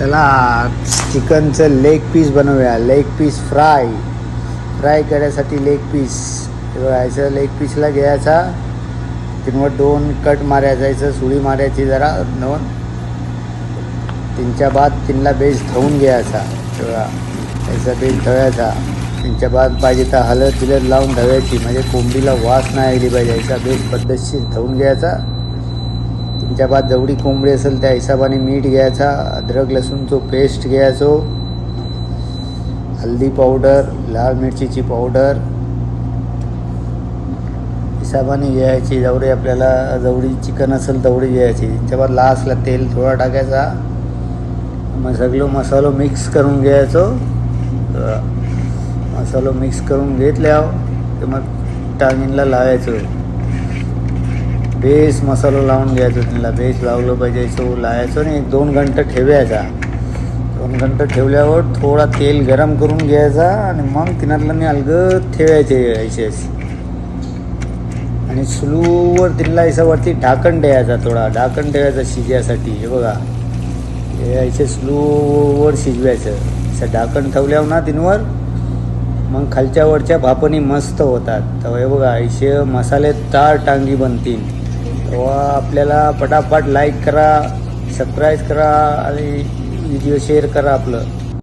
चला चिकनचं leg piece बनवूया. Leg piece fry करायसाठी लेग पीस यायचं. लेग पीसला घ्यायचा, तीनवर 2 कट मारायचं, सुळी मारायची जरा 2. तीनच्या बाद तीनला बेस धुवून घ्यायचा. त्याचा बेस धुवायचा. तीनच्या बाद पाहिजे तर हळद लावून धुवायची, म्हणजे कोंबडीला वास नाही आली पाहिजे. याचा बेस पद्धतशीर धुवून घ्यायचा. तीनच्या बाद जेवढी कोंबडी असेल त्या हिशोबाने मीठ घ्यायचा, अद्रक लसूणचं पेस्ट घ्यायचो, हल्दी पावडर, लाल मिरचीची पावडर हिशोबाने घ्यायची. जेवढी चिकन असेल तेवढी घ्यायची. त्याच्या बाद लास्टला तेल थोडा टाकायचा. मग सगळं मसालो मिक्स करून घ्यायचो. मसालो मिक्स करून घेतल्यावर मग टांगीनला लावायचं. बेस मसालो लावून घ्यायचो. त्यांना बेस लावलं पाहिजे सो लावायचो आणि 1-2 घंटे ठेवायचा. 2 घंटे ठेवल्यावर थोडा तेल गरम करून घ्यायचा आणि मग तिनातलं मी अलगद ठेवायचे यायचेच. आणि स्लोवर तिला याच्यावरती ढाकण द्यायचा, थोडा ढाकण ठेवायचा शिजायसाठी. हे बघा, यायचे स्लोवर शिजवायचं. असं ढाकण ठेवल्यावर ना तिनवर मग खालच्या वरच्या भापणी मस्त होतात. तेव्हा हे बघा असे मसालेदार टांगी बनतील. तेव्हा आपल्याला पटापट लाईक करा, सबस्क्राईब करा आणि व्हिडिओ शेअर करा आपलं.